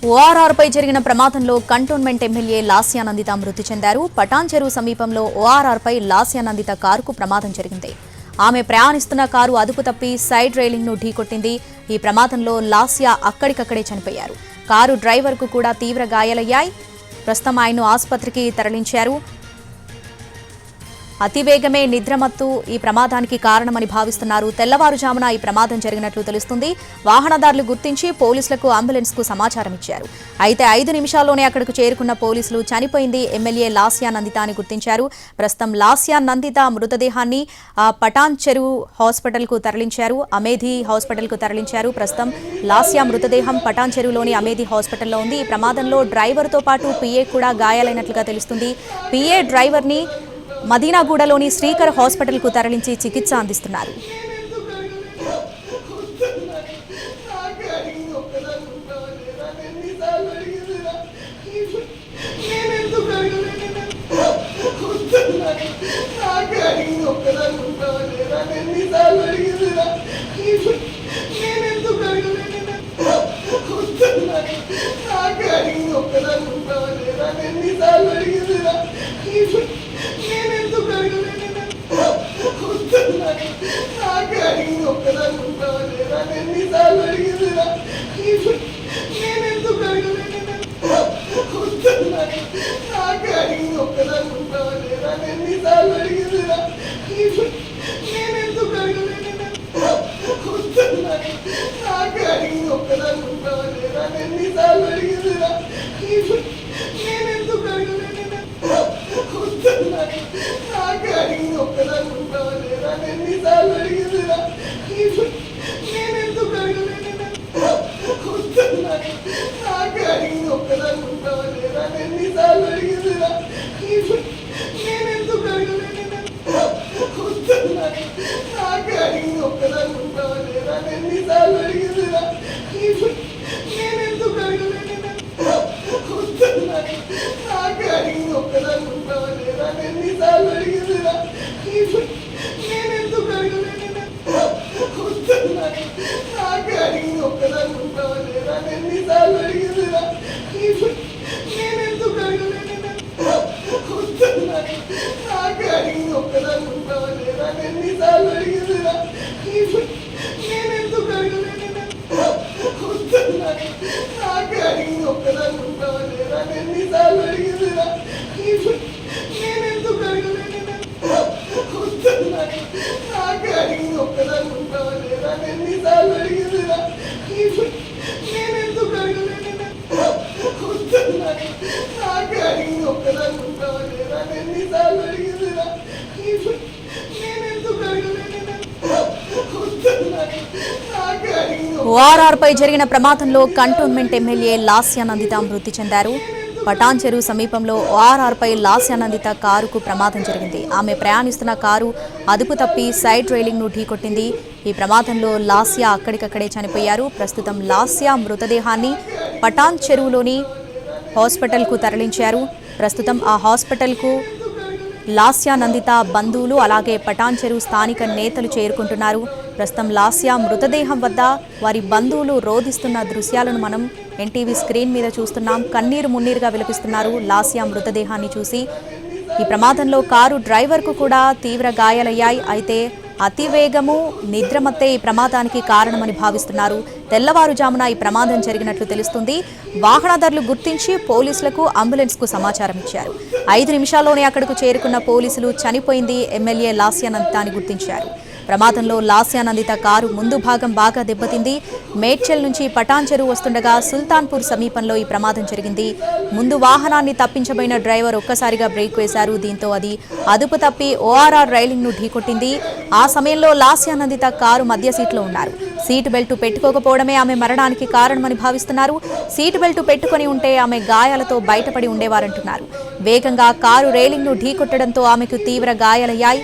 ఓఆర్ఆర్పై జరిగిన ప్రమాదంలో cantonment MLA Lasya Nanditha మృతి చెందారు. పటాన్ చెరువు సమీపంలో ఓఆర్ఆర్పై లాస్యానందిత కారుకు ప్రమాదం జరిగింది. ఆమె ప్రయాణిస్తున్న కారు అదుపు తప్పి సైడ్ రైలింగ్ను ఢీకొట్టింది. ఈ ప్రమాదంలో లాస్యా అక్కడికక్కడే చనిపోయారు. కారు డ్రైవర్కు కూడా తీవ్ర గాయాలయ్యాయి. ప్రస్తుతం ఆయన్ను ఆసుపత్రికి తరలించారు. అతివేగమే నిద్రమత్తు ఈ ప్రమాదానికి కారణమని భావిస్తున్నారు. తెల్లవారుజామున ఈ ప్రమాదం జరిగినట్లు తెలుస్తుంది. వాహనదారులు గుర్తించి పోలీసులకు అంబులెన్స్ కు సమాచారం ఇచ్చారు. అయితే 5 నిమిషాల్లోనే అక్కడకు చేరుకున్న పోలీసులు చనిపోయింది ఎమ్మెల్యే లాస్యానందిత అని గుర్తించారు. ప్రస్తుతం లాస్యానందిత మృతదేహాన్ని పటాన్ చెరువు హాస్పిటల్ కు తరలించారు. అమేధి హాస్పిటల్ కు తరలించారు. ప్రస్తుతం లాస్యా మృతదేహం పటాన్ చెరువులోని అమేధి హాస్పిటల్లో ఉంది. ఈ ప్రమాదంలో డ్రైవర్ తో పాటు పిఏ కూడా గాయాలైనట్లుగా తెలుస్తుంది. పిఏ డ్రైవర్ ని మదీనాగూడలోని శ్రీకర్ హాస్పిటల్ కు తరలించి చికిత్స అందిస్తున్నారు. ఓఆర్ఆర్పై జరిగిన ప్రమాదంలో కంటోన్మెంట్ ఎమ్మెల్యే లాస్యానందిత మృతి చెందారు. పటాన్ చెరువు సమీపంలో ఓఆర్ఆర్పై లాస్యానందిత కారుకు ప్రమాదం జరిగింది. ఆమె ప్రయాణిస్తున్న కారు అదుపు తప్పి సైడ్ రైలింగ్ను ఢీకొట్టింది. ఈ ప్రమాదంలో లాస్యా అక్కడికక్కడే చనిపోయారు. ప్రస్తుతం లాస్యా మృతదేహాన్ని పటాన్ చెరువులోని హాస్పిటల్కు తరలించారు. ప్రస్తుతం ఆ హాస్పిటల్కు లాస్యానందిత బంధువులు అలాగే పటాన్ చెరువు స్థానిక నేతలు చేరుకుంటున్నారు. ప్రస్తుతం లాస్యా మృతదేహం వద్ద వారి బంధువులు రోధిస్తున్న దృశ్యాలను మనం ఎన్టీవీ స్క్రీన్ మీద చూస్తున్నాం. కన్నీరు మున్నీరుగా విలపిస్తున్నారు లాస్యా మృతదేహాన్ని చూసి. ఈ ప్రమాదంలో కారు డ్రైవర్కు కూడా తీవ్ర గాయాలయ్యాయి. అయితే అతివేగము నిద్రమత్తే ఈ ప్రమాదానికి కారణమని భావిస్తున్నారు. తెల్లవారుజామున ఈ ప్రమాదం జరిగినట్లు తెలుస్తుంది. వాహనదారులు గుర్తించి పోలీసులకు అంబులెన్స్ కు సమాచారం ఇచ్చారు. 5 నిమిషాల్లోనే అక్కడకు చేరుకున్న పోలీసులు చనిపోయింది ఎమ్మెల్యే లాస్యానందిత అని గుర్తించారు. ప్రమాదంలో లాస్యానందిత కారు ముందు భాగం బాగా దెబ్బతింది. మేడ్చల్ నుంచి పటాన్ చెరువు వస్తుండగా సుల్తాన్పూర్ సమీపంలో ఈ ప్రమాదం జరిగింది. ముందు వాహనాన్ని తప్పించబోయిన డ్రైవర్ ఒక్కసారిగా బ్రేక్ వేశారు. దీంతో అది అదుపు తప్పి ఓఆర్ఆర్ రైలింగ్ ను ఢీకొట్టింది. ఆ సమయంలో లాస్యానందిత కారు మధ్య సీట్లో ఉన్నారు. సీటు బెల్ట్ పెట్టుకోకపోవడమే ఆమె మరణానికి కారణమని భావిస్తున్నారు. సీటు బెల్ట్ పెట్టుకుని ఉంటే ఆమె గాయాలతో బయటపడి ఉండేవారంటున్నారు. వేగంగా కారు రైలింగ్ ను ఢీకొట్టడంతో ఆమెకు తీవ్ర గాయాలయ్యాయి.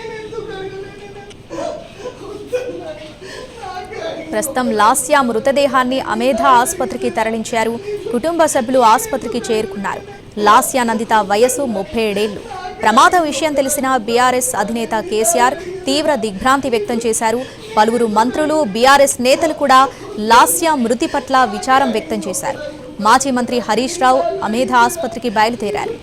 ప్రస్తుతం లాస్యా మృతదేహాన్ని అమేధా ఆసుపత్రికి తరలించారు. కుటుంబ సభ్యులు ఆసుపత్రికి చేరుకున్నారు. లాస్యానందిత వయసు 37 ఏళ్లు. ప్రమాద విషయం తెలిసిన బీఆర్ఎస్ అధినేత కేసీఆర్ తీవ్ర దిగ్భ్రాంతి వ్యక్తం చేశారు. పలువురు మంత్రులు, బీఆర్ఎస్ నేతలు కూడా లాస్యా మృతి పట్ల విచారం వ్యక్తం చేశారు. మాజీ మంత్రి హరీష్ రావు అమేధ ఆసుపత్రికి బయలుదేరారు.